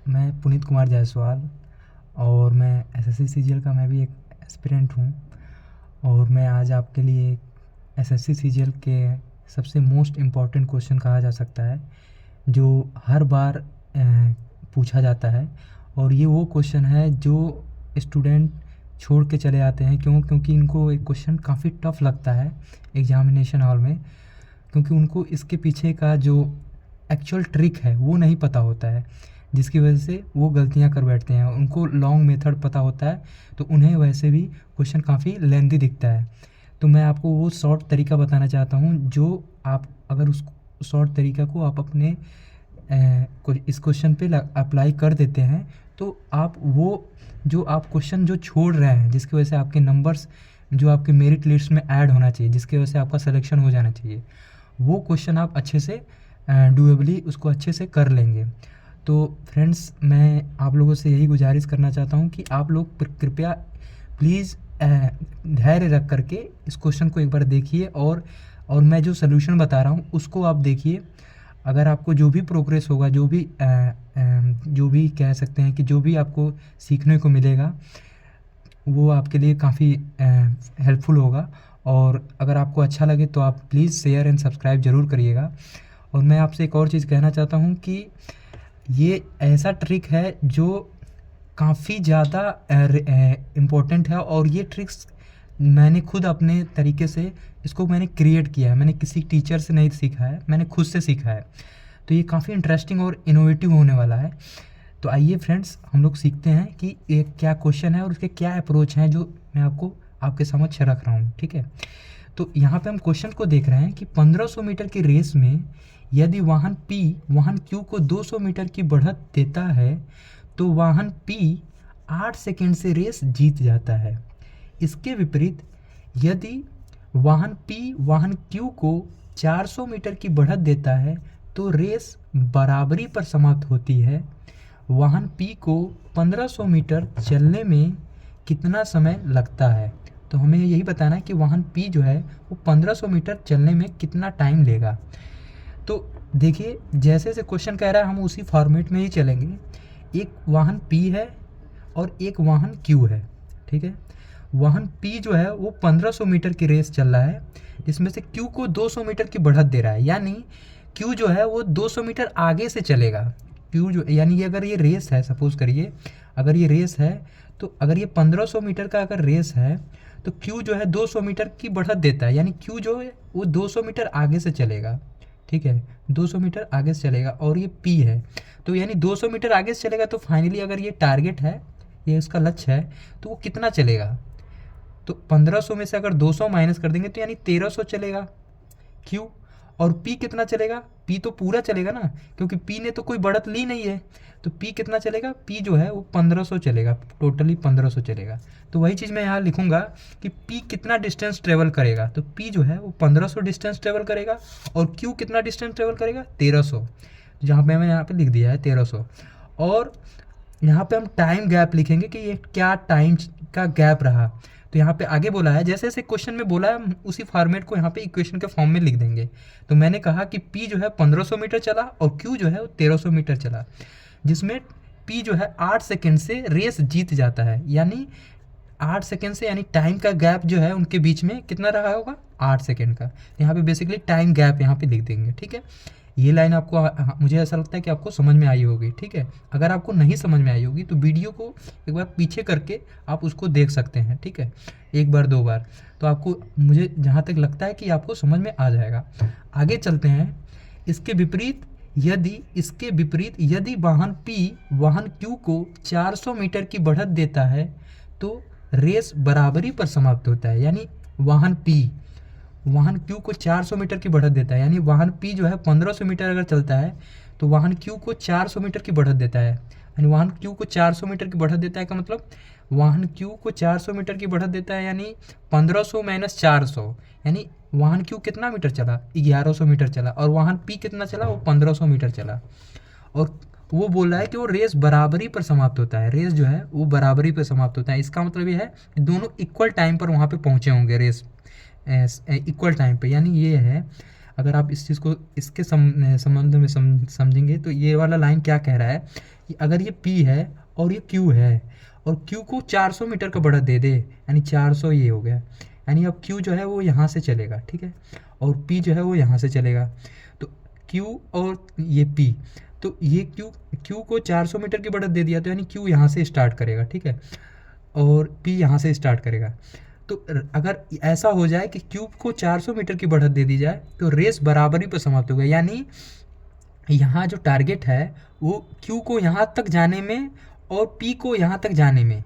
मैं पुनीत कुमार जायसवाल और मैं एसएससी सीजीएल का मैं भी एक एस्पिरेंट हूँ। और मैं आज आपके लिए एसएससी सीजीएल के सबसे मोस्ट इम्पॉर्टेंट क्वेश्चन कहा जा सकता है जो हर बार पूछा जाता है। और ये वो क्वेश्चन है जो स्टूडेंट छोड़ के चले आते हैं। क्योंकि इनको एक क्वेश्चन काफ़ी टफ लगता है एग्जामिनेशन हॉल में, क्योंकि उनको इसके पीछे का जो एक्चुअल ट्रिक है वो नहीं पता होता है, जिसकी वजह से वो गलतियां कर बैठते हैं। उनको लॉन्ग मेथड पता होता है तो उन्हें वैसे भी क्वेश्चन काफ़ी लेंथी दिखता है। तो मैं आपको वो शॉर्ट तरीका बताना चाहता हूँ जो आप अगर उस शॉर्ट तरीका को आप अपने इस क्वेश्चन पे अप्लाई कर देते हैं तो आप वो जो आप क्वेश्चन जो छोड़ रहे हैं, जिसकी वजह से आपके नंबर्स जो आपके मेरिट लिस्ट में ऐड होना चाहिए, जिसकी वजह से आपका सिलेक्शन हो जाना चाहिए, वो क्वेश्चन आप अच्छे से डूएबली उसको अच्छे से कर लेंगे। तो फ्रेंड्स, मैं आप लोगों से यही गुजारिश करना चाहता हूँ कि आप लोग कृपया प्लीज़ धैर्य रख करके इस क्वेश्चन को एक बार देखिए और मैं जो सलूशन बता रहा हूँ उसको आप देखिए। अगर आपको जो भी प्रोग्रेस होगा, जो भी कह सकते हैं कि जो भी आपको सीखने को मिलेगा, वो आपके लिए काफ़ी हेल्पफुल होगा। और अगर आपको अच्छा लगे तो आप प्लीज़ शेयर एंड सब्सक्राइब ज़रूर करिएगा। और मैं आपसे एक और चीज़ कहना चाहता हूँ कि ये ऐसा ट्रिक है जो काफ़ी ज़्यादा इम्पोर्टेंट है, और ये ट्रिक्स मैंने खुद अपने तरीके से इसको मैंने क्रिएट किया है। मैंने किसी टीचर से नहीं सीखा है, मैंने खुद से सीखा है। तो ये काफ़ी इंटरेस्टिंग और इनोवेटिव होने वाला है। तो आइए फ्रेंड्स, हम लोग सीखते हैं कि ये क्या क्वेश्चन है और उसके क्या अप्रोच हैं जो मैं आपको आपके समक्ष रख रहा हूँ। ठीक है, तो यहाँ पे हम क्वेश्चन को देख रहे हैं कि 1500 मीटर की रेस में यदि वाहन P वाहन Q को 200 मीटर की बढ़त देता है तो वाहन P 8 सेकेंड से रेस जीत जाता है। इसके विपरीत यदि वाहन P वाहन Q को 400 मीटर की बढ़त देता है तो रेस बराबरी पर समाप्त होती है। वाहन P को 1500 मीटर चलने में कितना समय लगता है? तो हमें यही बताना है कि वाहन P जो है वो 1500 मीटर चलने में कितना टाइम लेगा। तो देखिए, जैसे से क्वेश्चन कह रहा है हम उसी फॉर्मेट में ही चलेंगे। एक वाहन P है और एक वाहन Q है। ठीक है, वाहन P जो है वो 1500 मीटर की रेस चल रहा है, जिसमें से Q को 200 मीटर की बढ़त दे रहा है। यानी Q जो है वो 200 मीटर आगे से चलेगा। Q जो यानी अगर ये रेस है, सपोज करिए अगर ये रेस है, तो अगर ये 1500 मीटर का अगर रेस है तो Q जो है 200 मीटर की बढ़त देता है। यानी Q जो है वो 200 मीटर आगे से चलेगा। ठीक है, 200 मीटर आगे से चलेगा और ये P है, तो यानी 200 मीटर आगे से चलेगा। तो फाइनली अगर ये टारगेट है, ये इसका लक्ष्य है, तो वो कितना चलेगा? तो 1500 में से अगर 200 माइनस कर देंगे तो यानी 1300 चलेगा Q। और P कितना चलेगा? P तो पूरा चलेगा ना, क्योंकि P ने तो कोई बढ़त ली नहीं है। तो P कितना चलेगा? P जो है वो 1500 चलेगा, टोटली 1500 चलेगा। तो वही चीज़ मैं यहाँ लिखूंगा कि P कितना डिस्टेंस ट्रेवल करेगा। तो P जो है वो 1500 डिस्टेंस ट्रेवल करेगा और Q कितना डिस्टेंस ट्रेवल करेगा? 1300। जहाँ पे मैं यहाँ पे लिख दिया है 1300। और यहाँ पे हम टाइम गैप लिखेंगे कि ये क्या टाइम का गैप रहा। तो यहाँ पे आगे बोला है, जैसे जैसे क्वेश्चन में बोला है हम उसी फॉर्मेट को यहाँ पे इक्वेशन के फॉर्म में लिख देंगे। तो मैंने कहा कि P जो है 1500 मीटर चला और Q जो है वो 1300 मीटर चला, जिसमें P जो है 8 सेकेंड से रेस जीत जाता है। यानी 8 सेकेंड से, यानी टाइम का गैप जो है उनके बीच में कितना रहा होगा? 8 सेकेंड का। यहाँ पे बेसिकली टाइम गैप यहाँ पे लिख देंगे। ठीक है, ये लाइन आपको मुझे ऐसा लगता है कि आपको समझ में आई होगी। ठीक है, अगर आपको नहीं समझ में आई होगी तो वीडियो को एक बार पीछे करके आप उसको देख सकते हैं। ठीक है, एक बार दो बार, तो आपको, मुझे जहाँ तक लगता है कि आपको समझ में आ जाएगा। आगे चलते हैं। इसके विपरीत यदि वाहन P वाहन Q को 400 मीटर की बढ़त देता है तो रेस बराबरी पर समाप्त होता है। यानी वाहन Q को 400 मीटर की बढ़त देता है, यानी वाहन P जो है 1500 मीटर अगर चलता है तो वाहन Q को 400 मीटर की बढ़त देता है। यानी वाहन Q को 400 मीटर की बढ़त देता है का मतलब वाहन Q को 400 मीटर की बढ़त देता है, यानी 1500 माइनस 400, यानी वाहन Q कितना मीटर चला? 1100 मीटर चला। और वाहन P कितना चला? वो 1500 मीटर चला। और वो बोल रहा है कि वो रेस बराबरी पर समाप्त होता है। रेस जो है वो बराबरी पर समाप्त होता है। इसका मतलब ये है कि दोनों इक्वल टाइम पर वहाँ पे पहुँचे होंगे, रेस इक्वल टाइम पे। यानी ये है, अगर आप इस चीज़ को इसके संबंध में समझेंगे तो ये वाला लाइन क्या कह रहा है अगर ये P है और ये Q है और Q को 400 मीटर का बढ़त दे दे, यानी 400 ये हो गया, यानी अब Q जो है वो यहाँ से चलेगा, ठीक है, और P जो है वो यहाँ से चलेगा। तो Q और ये P, तो ये Q को 400 मीटर की बढ़त दे दिया, तो यानी Q यहाँ से स्टार्ट करेगा, ठीक है, और P यहाँ से स्टार्ट करेगा। तो अगर ऐसा हो जाए कि Q को 400 मीटर की बढ़त दे दी जाए तो रेस बराबरी पर समाप्त होगा, यानी यहाँ जो टारगेट है वो Q को यहाँ तक जाने में और P को यहाँ तक जाने में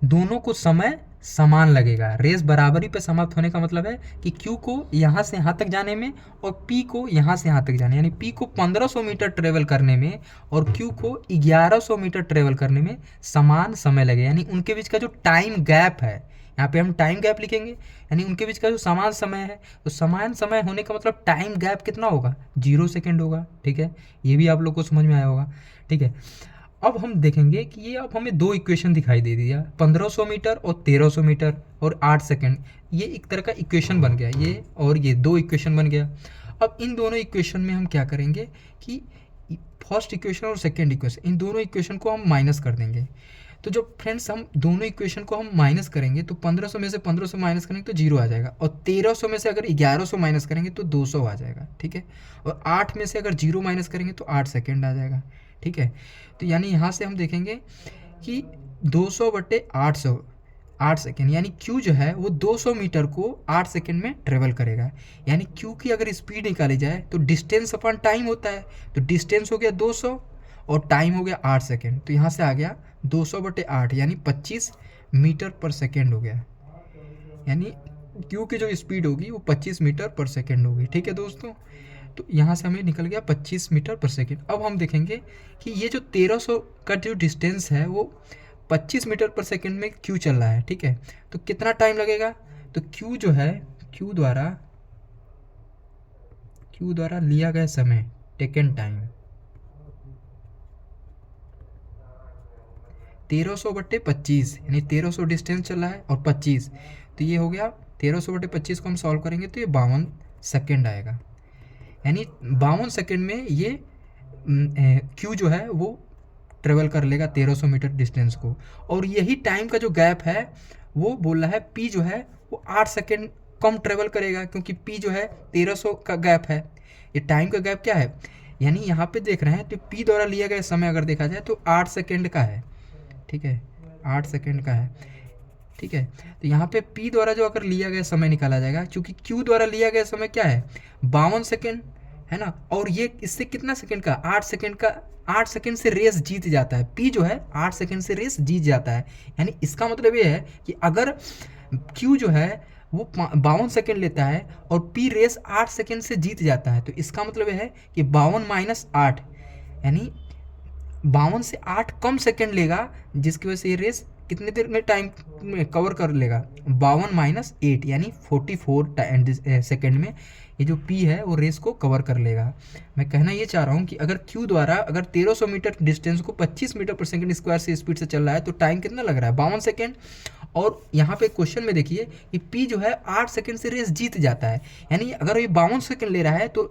दोनों को समय समान लगेगा। रेस बराबरी पे समाप्त होने का मतलब है कि Q को यहाँ से यहाँ तक जाने में और P को यहाँ से यहाँ तक जाने, यानी P को 1500 मीटर ट्रेवल करने में और Q को 1100 मीटर ट्रेवल करने में समान समय लगेगा। यानी उनके बीच का जो टाइम गैप है, यहाँ पे हम टाइम गैप लिखेंगे, यानी उनके बीच का जो समान समय है, तो समान समय होने का मतलब टाइम गैप कितना होगा, 0 सेकेंड होगा, ठीक है, ये भी आप लोग को समझ में आया होगा, ठीक है। अब हम देखेंगे कि ये अब हमें दो इक्वेशन दिखाई दे दिया, 1500 मीटर और 1300 मीटर और 8 सेकेंड, ये एक तरह का इक्वेशन बन गया, ये और ये दो इक्वेशन बन गया। अब इन दोनों इक्वेशन में हम क्या करेंगे कि फर्स्ट इक्वेशन और सेकेंड इक्वेशन, इन दोनों इक्वेशन को हम माइनस कर देंगे। तो जब फ्रेंड्स हम दोनों इक्वेशन को हम माइनस करेंगे तो 1500 में से 1500 माइनस करेंगे तो 0 आ जाएगा, और 1300 में से अगर 1100 माइनस करेंगे तो 200 आ जाएगा, ठीक है, और 8 में से अगर 0 माइनस करेंगे तो 8 सेकेंड आ जाएगा, ठीक है। तो यानी यहाँ से हम देखेंगे कि 200/800 8 सेकेंड, यानी Q जो है वो 200 मीटर को 8 सेकेंड में ट्रेवल करेगा। यानी Q की अगर स्पीड निकाली जाए तो डिस्टेंस अपॉन टाइम होता है, तो डिस्टेंस हो गया 200 और टाइम हो गया 8 सेकेंड, तो यहाँ से आ गया 200/8 यानी 25 मीटर पर सेकेंड हो गया। यानी Q की जो स्पीड होगी वो 25 मीटर पर सेकेंड होगी, ठीक है दोस्तों। तो यहाँ से हमें निकल गया 25 मीटर पर सेकेंड। अब हम देखेंगे कि ये जो 1300 का जो डिस्टेंस है वो 25 मीटर पर सेकेंड में Q चल रहा है, ठीक है, तो कितना टाइम लगेगा, तो Q जो है Q द्वारा लिया गया समय, टेकन टाइम 1300/25, यानी 1300 डिस्टेंस चल रहा है और 25, तो ये हो गया 1300/25 को हम सॉल्व करेंगे तो ये 52 सेकेंड आएगा। यानी 52 सेकेंड में ये Q जो है वो ट्रेवल कर लेगा 1300 मीटर डिस्टेंस को, और यही टाइम का जो गैप है वो बोल रहा है P जो है वो 8 सेकेंड कम ट्रेवल करेगा, क्योंकि P जो है 1300 का गैप है, ये टाइम का गैप क्या है, यानी यहाँ पे देख रहे हैं तो P द्वारा लिया गया समय अगर देखा जाए तो 8 सेकेंड का है, ठीक है, 8 सेकेंड का है, ठीक है। तो यहाँ पे P द्वारा जो अगर लिया गया समय निकाला जाएगा, क्योंकि Q द्वारा लिया गया समय क्या है 52 सेकेंड है ना, और ये इससे कितना सेकेंड का 8 सेकेंड का, 8 सेकेंड से रेस जीत जाता है, P जो है 8 सेकेंड से रेस जीत जाता है। यानी इसका मतलब ये है कि अगर Q जो है वो 52 सेकेंड लेता है और P रेस 8 सेकेंड से जीत जाता है, तो इसका मतलब ये है कि 52 - 8 यानी 52 से 8 कम सेकेंड लेगा, जिसकी वजह से ये रेस कितने देर में टाइम में कवर कर लेगा, 52 - 8 यानी 44 सेकेंड में ये जो P है वो रेस को कवर कर लेगा। मैं कहना ये चाह रहा हूँ कि अगर Q द्वारा अगर 1300 मीटर डिस्टेंस को 25 मीटर पर सेकेंड स्क्वायर से स्पीड से चल रहा है तो टाइम कितना लग रहा है 52 सेकेंड, और यहाँ पे क्वेश्चन में देखिए कि P जो है 8 सेकेंड से रेस जीत जाता है, यानी अगर ये 52 सेकेंड ले रहा है तो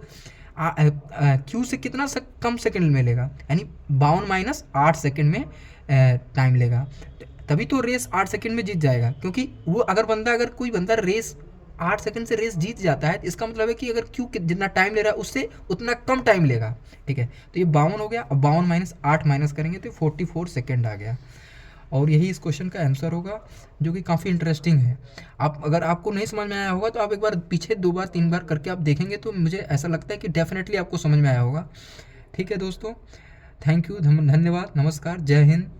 Q से कितना कम सेकेंड मिलेगा, यानी 52 - 8 सेकेंड में टाइम लेगा, तभी तो रेस 8 सेकेंड में जीत जाएगा। क्योंकि वो अगर कोई बंदा रेस 8 सेकेंड से रेस जीत जाता है तो इसका मतलब है कि अगर Q जितना टाइम ले रहा है उससे उतना कम टाइम लेगा, ठीक है। तो ये 52 हो गया, अब 52 - 8 माइनस करेंगे तो 44 सेकेंड आ गया, और यही इस क्वेश्चन का आंसर होगा, जो कि काफ़ी इंटरेस्टिंग है। अगर आपको नहीं समझ में आया होगा तो आप एक बार पीछे 2 बार 3 बार करके आप देखेंगे तो मुझे ऐसा लगता है कि डेफिनेटली आपको समझ में आया होगा, ठीक है दोस्तों। थैंक यू, धन्यवाद, नमस्कार, जय हिंद।